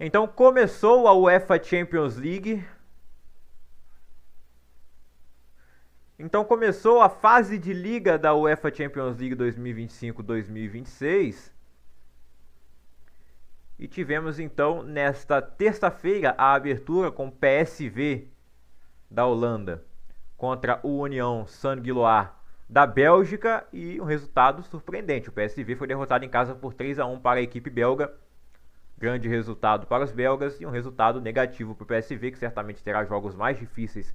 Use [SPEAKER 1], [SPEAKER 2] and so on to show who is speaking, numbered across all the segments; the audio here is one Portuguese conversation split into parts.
[SPEAKER 1] Então começou a UEFA Champions League. Então começou a fase de liga da UEFA Champions League 2025-2026. E tivemos então nesta terça-feira a abertura com o PSV da Holanda contra o União Saint-Gilloise da Bélgica e um resultado surpreendente. O PSV foi derrotado em casa por 3-1 para a equipe belga. Grande resultado para os belgas e um resultado negativo para o PSV, que certamente terá jogos mais difíceis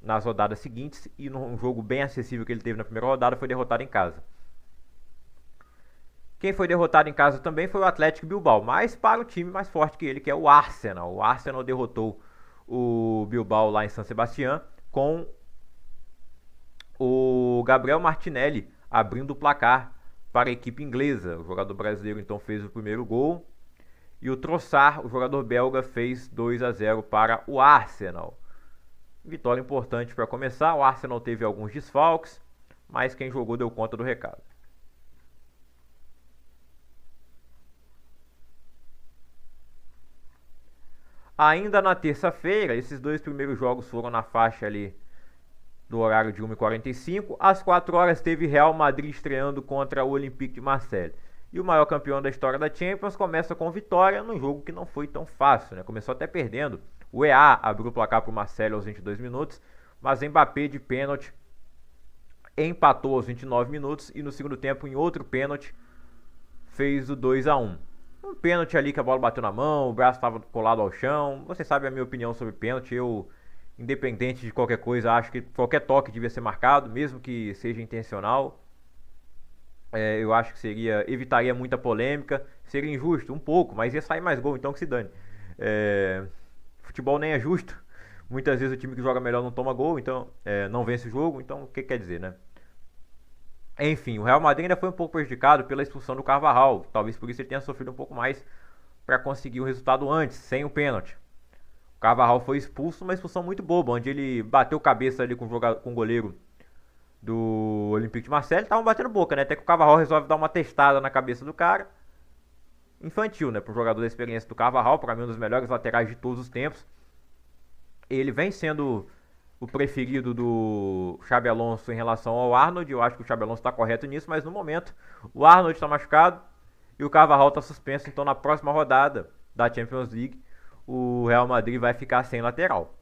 [SPEAKER 1] nas rodadas seguintes. E num jogo bem acessível que ele teve na primeira rodada, foi derrotado em casa. Quem foi derrotado em casa também foi o Atlético Bilbao, mas para o time mais forte que ele, que é o Arsenal. O Arsenal derrotou o Bilbao lá em San Sebastián com o Gabriel Martinelli abrindo o placar para a equipe inglesa. O jogador brasileiro então fez o primeiro gol e o Trossard, o jogador belga, fez 2-0 para o Arsenal. Vitória importante para começar. O Arsenal teve alguns desfalques, mas quem jogou deu conta do recado. Ainda na terça-feira, esses dois primeiros jogos foram na faixa ali do horário de 1h45. Às 4 horas teve Real Madrid estreando contra o Olympique de Marseille. E o maior campeão da história da Champions começa com vitória num jogo que não foi tão fácil, né? Começou até perdendo. O EA abriu o placar para o Marseille aos 22 minutos, mas Mbappé de pênalti empatou aos 29 minutos e no segundo tempo, em outro pênalti, fez o 2-1. Um pênalti ali que a bola bateu na mão, o braço estava colado ao chão. Você sabe a minha opinião sobre pênalti. Eu, independente de qualquer coisa, acho que qualquer toque devia ser marcado, mesmo que seja intencional. Eu acho que evitaria muita polêmica. Seria injusto, um pouco, mas ia sair mais gol, então que se dane. Futebol nem é justo. Muitas vezes o time que joga melhor não toma gol, então não vence o jogo. Então o que quer dizer, né? Enfim, o Real Madrid ainda foi um pouco prejudicado pela expulsão do Carvajal. Talvez por isso ele tenha sofrido um pouco mais para conseguir o resultado antes, sem o pênalti. O Carvajal foi expulso, uma expulsão muito boba, onde ele bateu cabeça ali com o goleiro do Olympique de Marseille. Estavam batendo boca, né? Até que o Carvajal resolve dar uma testada na cabeça do cara. Infantil, né? Para um jogador da experiência do Carvajal, para mim um dos melhores laterais de todos os tempos. Ele vem sendo o preferido do Xabi Alonso em relação ao Arnold. Eu acho que o Xabi Alonso está correto nisso, mas no momento o Arnold está machucado e o Carvajal está suspenso. Então na próxima rodada da Champions League o Real Madrid vai ficar sem lateral.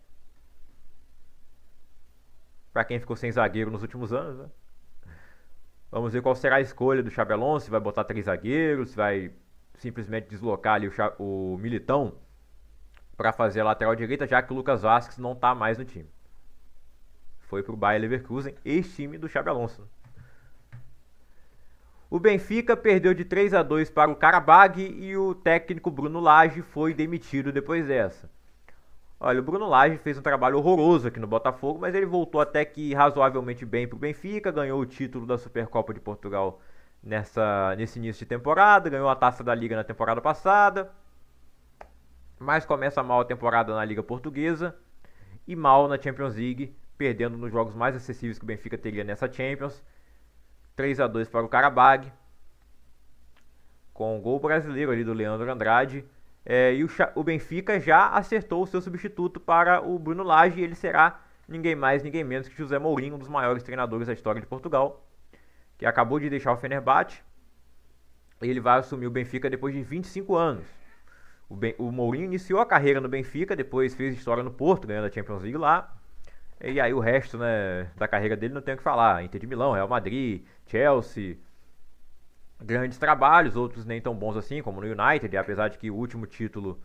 [SPEAKER 1] Para quem ficou sem zagueiro nos últimos anos, né? Vamos ver qual será a escolha do Xabi Alonso. Se vai botar 3 zagueiros, se vai simplesmente deslocar ali o Militão para fazer a lateral direita, já que o Lucas Vázquez não está mais no time. Foi para o Bayer Leverkusen, ex-time do Xabi Alonso. O Benfica perdeu de 3-2 para o Qarabag e o técnico Bruno Lage foi demitido depois dessa. Olha, o Bruno Lage fez um trabalho horroroso aqui no Botafogo, mas ele voltou até que razoavelmente bem para o Benfica, ganhou o título da Supercopa de Portugal nesse início de temporada, ganhou a Taça da Liga na temporada passada, mas começa mal a temporada na Liga Portuguesa e mal na Champions League, perdendo nos jogos mais acessíveis que o Benfica teria nessa Champions. 3-2 para o Qarabag, com um gol brasileiro ali do Leandro Andrade. E o Benfica já acertou o seu substituto para o Bruno Lage, e ele será ninguém mais, ninguém menos que José Mourinho, um dos maiores treinadores da história de Portugal, que acabou de deixar o Fenerbahçe. Ele vai assumir o Benfica depois de 25 anos. O Mourinho iniciou a carreira no Benfica, depois fez história no Porto, ganhando a Champions League lá. E aí o resto, né, da carreira dele não tem o que falar. Inter de Milão, Real Madrid, Chelsea. Grandes trabalhos, outros nem tão bons assim, como no United. Apesar de que o último título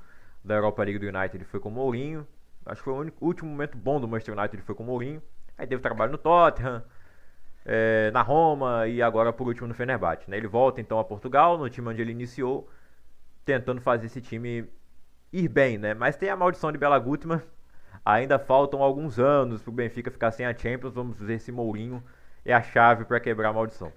[SPEAKER 1] da Europa League do United foi com o Mourinho. Acho que foi o último momento bom do Manchester United foi com o Mourinho. Aí teve trabalho no Tottenham, na Roma e agora por último no Fenerbahçe, né? Ele volta então a Portugal, no time onde ele iniciou, tentando fazer esse time ir bem, né? Mas tem a maldição de Bela Gutmann. Ainda faltam alguns anos para o Benfica ficar sem a Champions. Vamos ver se Mourinho é a chave para quebrar a maldição.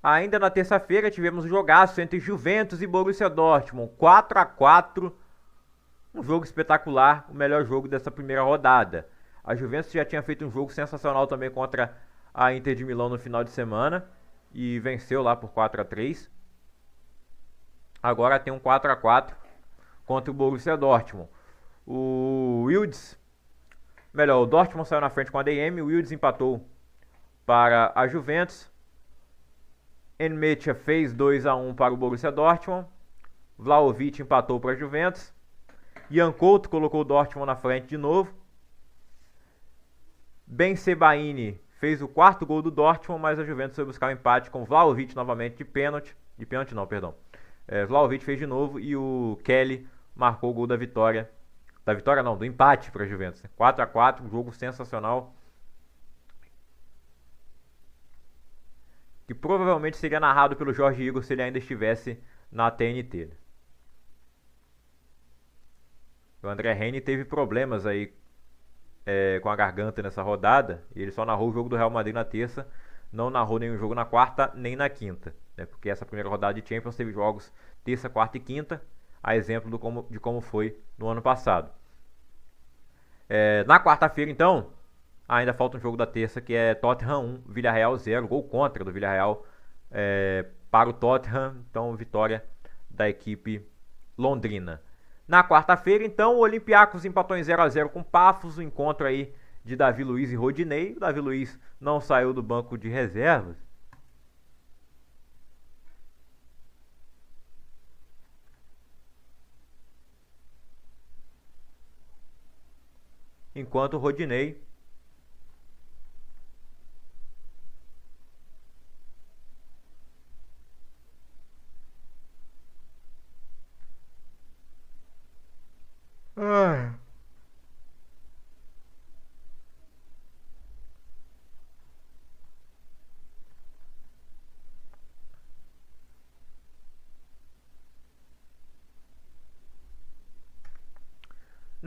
[SPEAKER 1] Ainda na terça-feira tivemos um jogaço entre Juventus e Borussia Dortmund, 4-4, Um jogo espetacular, o melhor jogo dessa primeira rodada. A Juventus já tinha feito um jogo sensacional também contra a Inter de Milão no final de semana e venceu lá por 4-3. Agora tem um 4-4 contra o Borussia Dortmund. O Dortmund saiu na frente com a DM, o Wilds empatou para a Juventus. Nmecha fez 2-1 para o Borussia Dortmund. Vlahovic empatou para a Juventus. Jan Couto colocou o Dortmund na frente de novo. Ben Sebaini fez o quarto gol do Dortmund, mas a Juventus foi buscar o empate com Vlahovic novamente de pênalti. Vlahovic fez de novo e o Kelly marcou o gol da vitória. Do empate para a Juventus. 4-4, um jogo sensacional. Que provavelmente seria narrado pelo Jorge Igor se ele ainda estivesse na TNT. O André Henry teve problemas aí com a garganta nessa rodada. E ele só narrou o jogo do Real Madrid na terça. Não narrou nenhum jogo na quarta nem na quinta. Porque essa primeira rodada de Champions teve jogos terça, quarta e quinta. A exemplo de como foi no ano passado. Na quarta-feira, então, ainda falta um jogo da terça que é Tottenham 1, Villarreal 0. Gol contra do Villarreal para o Tottenham. Então, vitória da equipe londrina. Na quarta-feira, então, o Olympiacos empatou em 0-0 com o Paphos. O encontro aí de Davi Luiz e Rodinei. O Davi Luiz não saiu do banco de reservas. Enquanto o Rodinei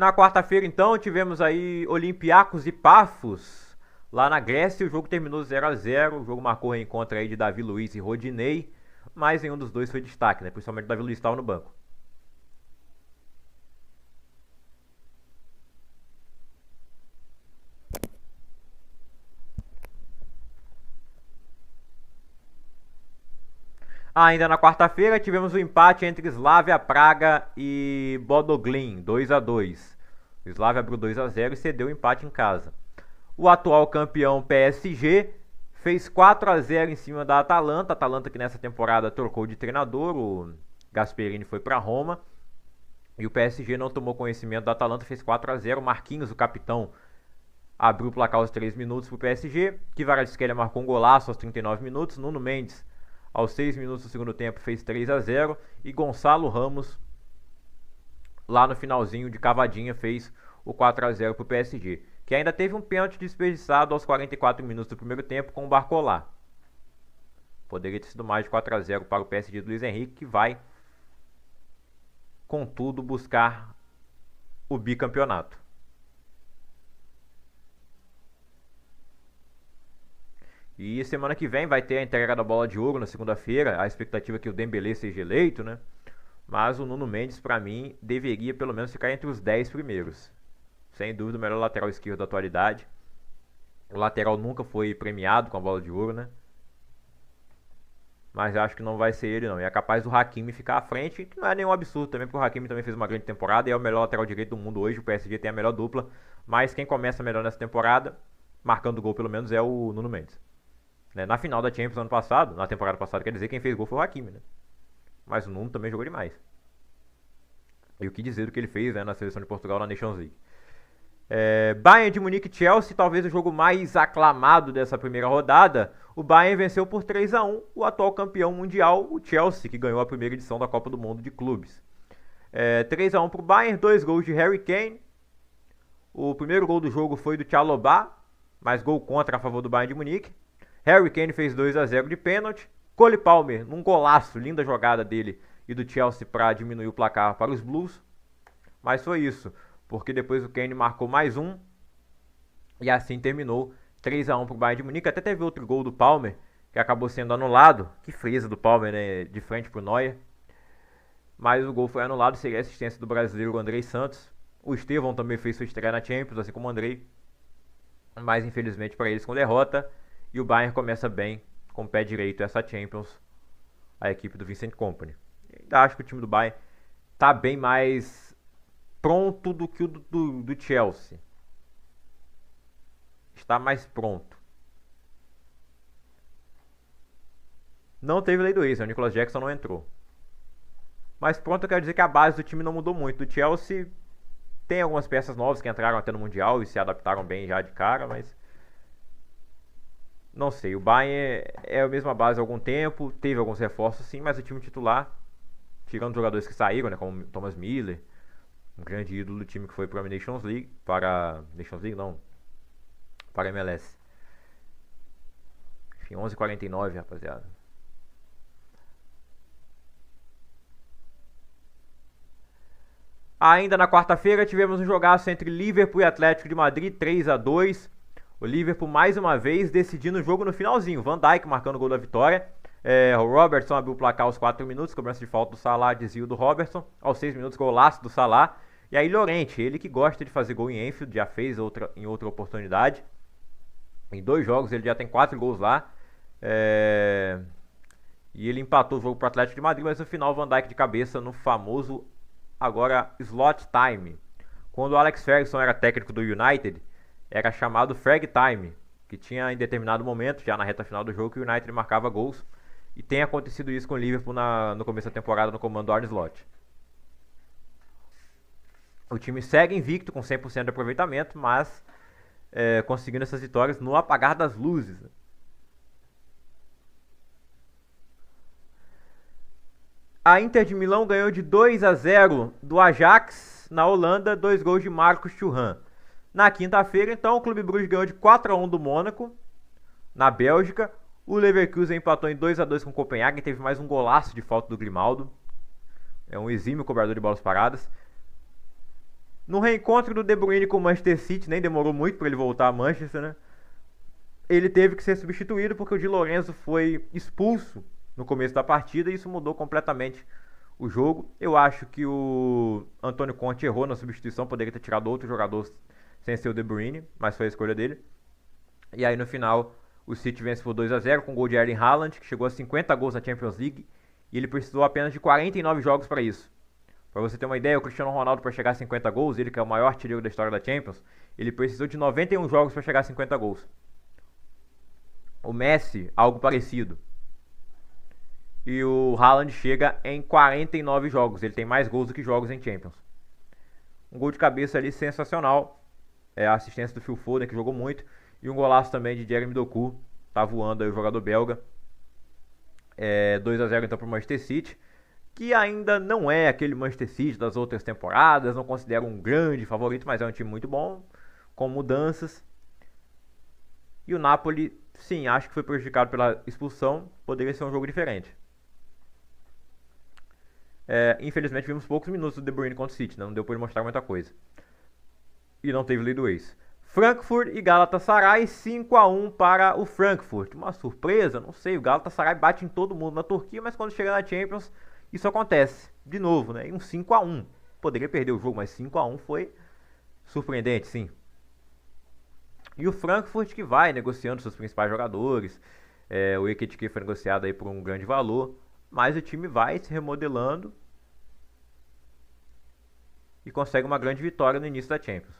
[SPEAKER 1] Na quarta-feira, então, tivemos aí Olympiacos e Paphos lá na Grécia. O jogo terminou 0-0. O jogo marcou o reencontro aí de Davi Luiz e Rodinei, mas nenhum dos dois foi destaque, né? Principalmente o Davi Luiz estava no banco. Ainda na quarta-feira tivemos o empate entre Slavia Praga e Bodoglin, 2-2. O Slavia abriu 2-0 e cedeu o empate em casa. O atual campeão PSG fez 4-0 em cima da Atalanta. A Atalanta que nessa temporada trocou de treinador, o Gasperini foi para Roma. E o PSG não tomou conhecimento da Atalanta, fez 4-0. Marquinhos, o capitão, abriu o placar aos 3 minutos para o PSG. Kvaratskhelia marcou um golaço aos 39 minutos. Nuno Mendes, aos 6 minutos do segundo tempo, fez 3-0. E Gonçalo Ramos, lá no finalzinho de cavadinha, fez o 4-0 para o PSG. Que ainda teve um pênalti desperdiçado aos 44 minutos do primeiro tempo com o Barcola. Poderia ter sido mais de 4-0 para o PSG do Luiz Henrique, que vai, contudo, buscar o bicampeonato. E semana que vem vai ter a entrega da Bola de Ouro na segunda-feira. A expectativa é que o Dembélé seja eleito, né? Mas o Nuno Mendes, para mim, deveria pelo menos ficar entre os 10 primeiros. Sem dúvida, o melhor lateral esquerdo da atualidade. O lateral nunca foi premiado com a Bola de Ouro, né? Mas acho que não vai ser ele, não. E é capaz do Hakimi ficar à frente, que não é nenhum absurdo também, porque o Hakimi também fez uma grande temporada e é o melhor lateral direito do mundo hoje. O PSG tem a melhor dupla. Mas quem começa melhor nessa temporada, marcando gol pelo menos, é o Nuno Mendes. Na final da Champions ano passado, na temporada passada, quer dizer, quem fez gol foi o Hakimi, né? Mas o Nuno também jogou demais. E o que dizer do que ele fez, né, na seleção de Portugal na Nations League. Bayern de Munique e Chelsea, talvez o jogo mais aclamado dessa primeira rodada. O Bayern venceu por 3-1 o atual campeão mundial, o Chelsea, que ganhou a primeira edição da Copa do Mundo de Clubes. 3-1 para o Bayern, 2 gols de Harry Kane. O primeiro gol do jogo foi do Chalobah, mas gol contra a favor do Bayern de Munique. Harry Kane fez 2-0 de pênalti. Cole Palmer, num golaço, linda jogada dele e do Chelsea para diminuir o placar para os Blues. Mas foi isso, porque depois o Kane marcou mais um e assim terminou 3-1 para o Bayern de Munique. Até teve outro gol do Palmer que acabou sendo anulado. Que frieza do Palmer, né? De frente para o Neuer. mas o gol foi anulado, seria a assistência do brasileiro Andrei Santos. O Estevão também fez sua estreia na Champions, assim como o Andrei, mas infelizmente para eles com derrota. E o Bayern começa bem com o pé direito essa Champions, a equipe do Vincent Kompany. Ainda acho que o time do Bayern tá bem mais pronto do que o do Chelsea. Está mais pronto. Não teve lei do ex, o Nicolas Jackson não entrou. Mas pronto, eu quero dizer que a base do time não mudou muito. Do Chelsea tem algumas peças novas que entraram até no Mundial e se adaptaram bem já de cara, mas não sei. O Bayern é a mesma base há algum tempo, teve alguns reforços sim, mas o time titular, tirando jogadores que saíram, né, como Thomas Müller, um grande ídolo do time que foi para a Nations League, para a MLS. Enfim, 11h49, rapaziada. Ainda na quarta-feira tivemos um jogaço entre Liverpool e Atlético de Madrid, 3-2. O Liverpool mais uma vez decidindo o jogo no finalzinho. Van Dijk marcando o gol da vitória. O Robertson abriu o placar aos 4 minutos, cobrança de falta do Salah, desvio do Robertson. Aos 6 minutos, golaço do Salah. E aí Llorente, ele que gosta de fazer gol em Anfield, já fez em outra oportunidade. Em 2 jogos ele já tem 4 gols lá. E ele empatou o jogo para o Atlético de Madrid, mas no final Van Dijk de cabeça no famoso agora slot time. Quando o Alex Ferguson era técnico do United, era chamado Frag Time, que tinha em determinado momento, já na reta final do jogo, que o United marcava gols. E tem acontecido isso com o Liverpool no começo da temporada no comando do Arne Slot. O time segue invicto com 100% de aproveitamento, mas conseguindo essas vitórias no apagar das luzes. A Inter de Milão ganhou de 2-0 do Ajax na Holanda, 2 gols de Marcos Thuram. Na quinta-feira, então, o Clube Bruges ganhou de 4-1 do Mônaco, na Bélgica. O Leverkusen empatou em 2-2 com o Copenhague, teve mais um golaço de falta do Grimaldo. É um exímio cobrador de bolas paradas. No reencontro do De Bruyne com o Manchester City, nem demorou muito para ele voltar a Manchester, né? Ele teve que ser substituído porque o Di Lorenzo foi expulso no começo da partida e isso mudou completamente o jogo. Eu acho que o Antônio Conte errou na substituição, poderia ter tirado outro jogador sem ser o De Bruyne, mas foi a escolha dele. E aí no final o City vence por 2-0 com o gol de Erling Haaland, que chegou a 50 gols na Champions League e ele precisou apenas de 49 jogos para isso. Para você ter uma ideia, o Cristiano Ronaldo para chegar a 50 gols, ele que é o maior artilheiro da história da Champions, ele precisou de 91 jogos para chegar a 50 gols. O Messi, algo parecido. E o Haaland chega em 49 jogos. Ele tem mais gols do que jogos em Champions. Um gol de cabeça ali sensacional. A assistência do Phil Foden, que jogou muito. E um golaço também de Jeremy Doku. Tá voando aí o jogador belga. 2-0 então pro Manchester City. Que ainda não é aquele Manchester City das outras temporadas. Não considero um grande favorito, mas é um time muito bom. Com mudanças. E o Napoli, sim, acho que foi prejudicado pela expulsão. Poderia ser um jogo diferente. Infelizmente vimos poucos minutos do De Bruyne contra o City, né? Não deu para ele mostrar muita coisa. E não teve lei do ex. Frankfurt e Galatasaray, 5-1 para o Frankfurt. Uma surpresa? Não sei, o Galatasaray bate em todo mundo na Turquia, mas quando chega na Champions, isso acontece. De novo, né? E um 5-1. Poderia perder o jogo, mas 5-1 foi surpreendente, sim. E o Frankfurt que vai negociando seus principais jogadores. O Ekitike foi negociado aí por um grande valor. Mas o time vai se remodelando e consegue uma grande vitória no início da Champions.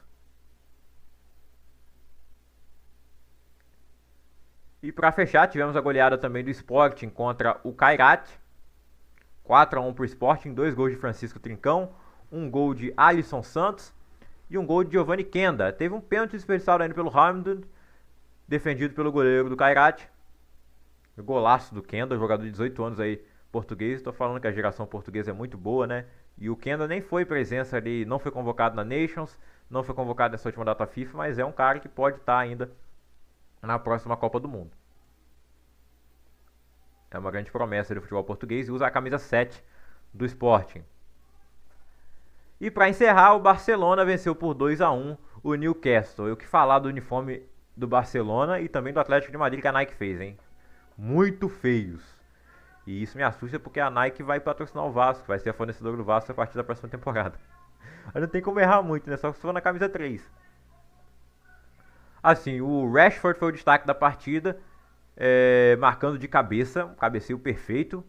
[SPEAKER 1] E para fechar, tivemos a goleada também do Sporting contra o Kairat. 4-1 para o Sporting, 2 gols de Francisco Trincão, um gol de Alisson Santos e um gol de Giovanni Kenda. Teve um pênalti desperdiçado ainda pelo Hamilton, defendido pelo goleiro do Kairat. O golaço do Kenda, jogador de 18 anos aí, português. Estou falando que a geração portuguesa é muito boa, né? E o Kenda nem foi presença ali, não foi convocado na Nations, não foi convocado nessa última data FIFA, mas é um cara que pode estar ainda na próxima Copa do Mundo. É uma grande promessa do futebol português e usa a camisa 7 do Sporting. E para encerrar, o Barcelona venceu por 2-1 o Newcastle. E o que falar do uniforme do Barcelona e também do Atlético de Madrid que a Nike fez, hein? Muito feios. E isso me assusta porque a Nike vai patrocinar o Vasco, vai ser a fornecedora do Vasco a partir da próxima temporada. Aí não tem como errar muito, né? Só se for na camisa 3. Assim, o Rashford foi o destaque da partida, marcando de cabeça, um cabeceio perfeito,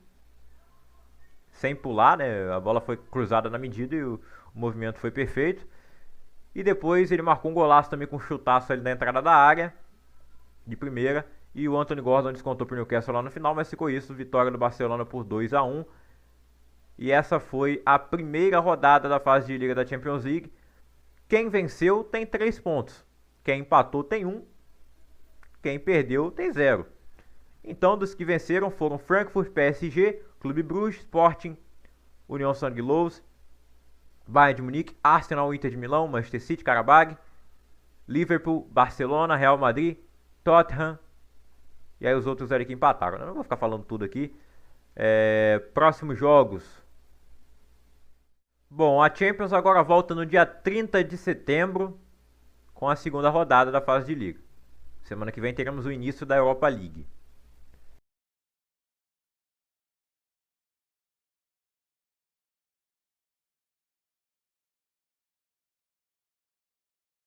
[SPEAKER 1] sem pular, né? A bola foi cruzada na medida e o movimento foi perfeito. E depois ele marcou um golaço também com um chutaço ali na entrada da área, de primeira. E o Anthony Gordon descontou para o Newcastle lá no final, mas ficou isso, vitória do Barcelona por 2-1. E essa foi a primeira rodada da fase de Liga da Champions League. Quem venceu tem 3 pontos. Quem empatou tem 1. Quem perdeu tem 0. Então, dos que venceram foram Frankfurt, PSG, Clube Bruges, Sporting, União Saint-Gilloise, Bayern de Munique, Arsenal, Inter de Milão, Manchester City, Karabag, Liverpool, Barcelona, Real Madrid, Tottenham. E aí os outros ali que empataram. Eu não vou ficar falando tudo aqui. Próximos jogos. Bom, a Champions agora volta no dia 30 de setembro com a segunda rodada da fase de liga. Semana que vem teremos o início da Europa League.